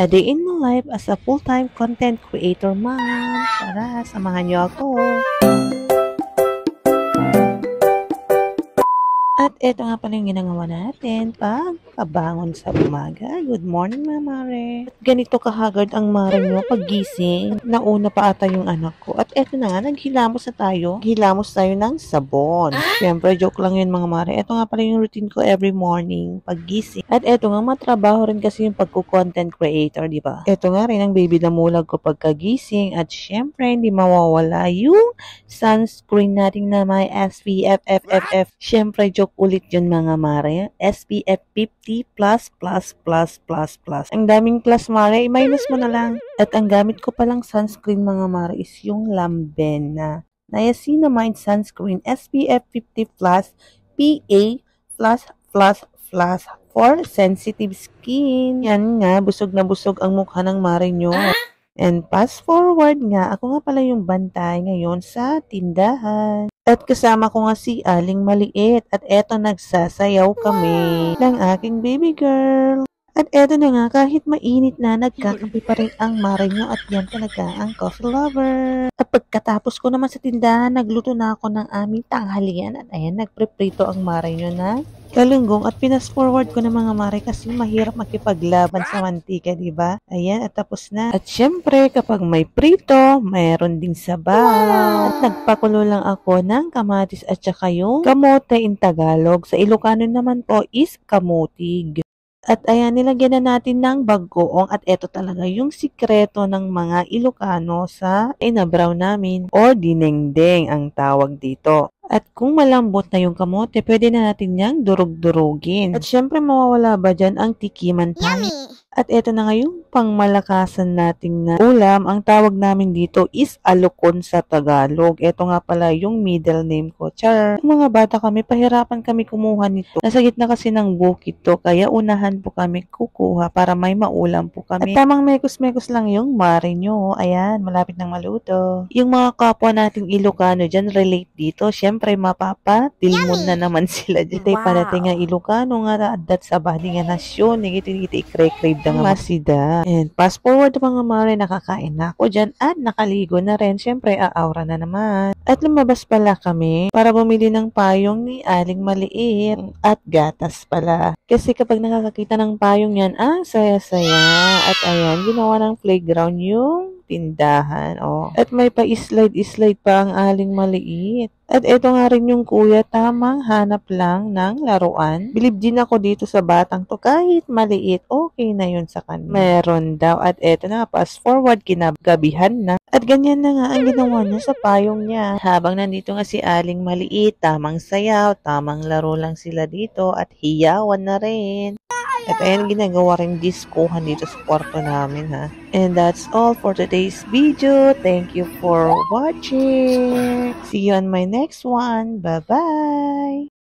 A day in my life as a full-time content creator ma'am. Tara, samahan niyo ako. At eto nga pala yung ginagawa natin pagkabangon sa umaga. Good morning, Mama Mare. At ganito kahagard ang Mare nyo paggising. Nauna pa ata yung anak ko. At eto na nga, naghilamos na tayo. Hilamos tayo ng sabon. Siyempre, joke lang yun mga Mare. Eto nga pala yung routine ko every morning paggising. At eto nga, matrabaho rin kasi yung pagko-content creator, di ba? Eto nga rin ang baby damulag ko pagkagising. At siyempre, hindi mawawala yung sunscreen natin na may SPF, FFF. Siyempre, joke ulit yun mga Mare. SPF 50++++++. Ang daming plus Mare, minus mo na lang. At ang gamit ko palang sunscreen mga Mare is yung Lamben na niacinamide sunscreen SPF 50+ PA+++ for sensitive skin. Yan nga, busog na busog ang mukha ng Mare nyo. And fast forward nga, ako nga pala yung bantay ngayon sa tindahan. At kasama ko nga si Aling Maliit. At eto nagsasayaw kami ng aking baby girl. At eto na nga, kahit mainit na, nagkakape pa rin ang Mare nyo at yan talaga ang coffee lover. At pagkatapos ko naman sa tindahan, nagluto na ako ng aming tanghalian. At ayan, nagpreprito ang Mare nyo na galunggong at pinas-forward ko na mga Mare kasi mahirap makipaglaban sa mantika, di ba? Ayan, at tapos na. At syempre, kapag may prito, mayroon ding sabaw. At nagpakulo lang ako ng kamatis at saka yung kamote in Tagalog. Sa Ilocano naman po is kamutig. At ayan, nilagyan na natin ng bagoong at eto talaga yung sikreto ng mga Ilocano sa inabraw namin o dinengdeng ang tawag dito. At kung malambot na yung kamote, pwede na natin niyang durug-durugin. At syempre mawawala ba dyan ang tikiman tayo? At eto na nga yung pangmalakasan nating na ulam. Ang tawag namin dito is alukon sa Tagalog. Eto nga pala yung middle name ko. Char. Yung mga bata kami, pahirapan kami kumuha nito. Nasa gitna kasi ng bukid to, kaya unahan po kami kukuha para may maulam po kami. At tamang mekos-mekos lang yung Mare nyo. Ayan, malapit nang maluto. Yung mga kapwa nating Ilocano dyan, relate dito. Syempre, mapapatilmon na naman sila dyan. Wow. Parating ang Ilocano nga, adat sa bahing nga nasyon. Nagiti-giti ikre-crave na nga masida. And fast forward mga Mare, nakakain na ako dyan at nakaligo na rin. Syempre, aaura na naman. At lumabas pala kami para bumili ng payong ni Aling Maliit at gatas pala. Kasi kapag nakakakita ng payong yan, saya-saya. At ayan, ginawa ng playground yung tindahan. Oh. At may pa-slide-slide pa ang Aling Maliit. At eto nga rin yung kuya, tamang hanap lang ng laruan. Bilib din ako dito sa batang to, kahit maliit, okay na yun sa kanya. Meron daw. At eto na, fast forward, kinagabihan na. At ganyan na nga ang ginawa niya sa payong niya. Habang nandito nga si Aling Maliit, tamang sayaw, tamang laro lang sila dito at hiyawan na rin. At ayan, ginagawa rin diskohan dito sa kwarto namin ha. And that's all for today's video. Thank you for watching. See you on my next one. Bye-bye.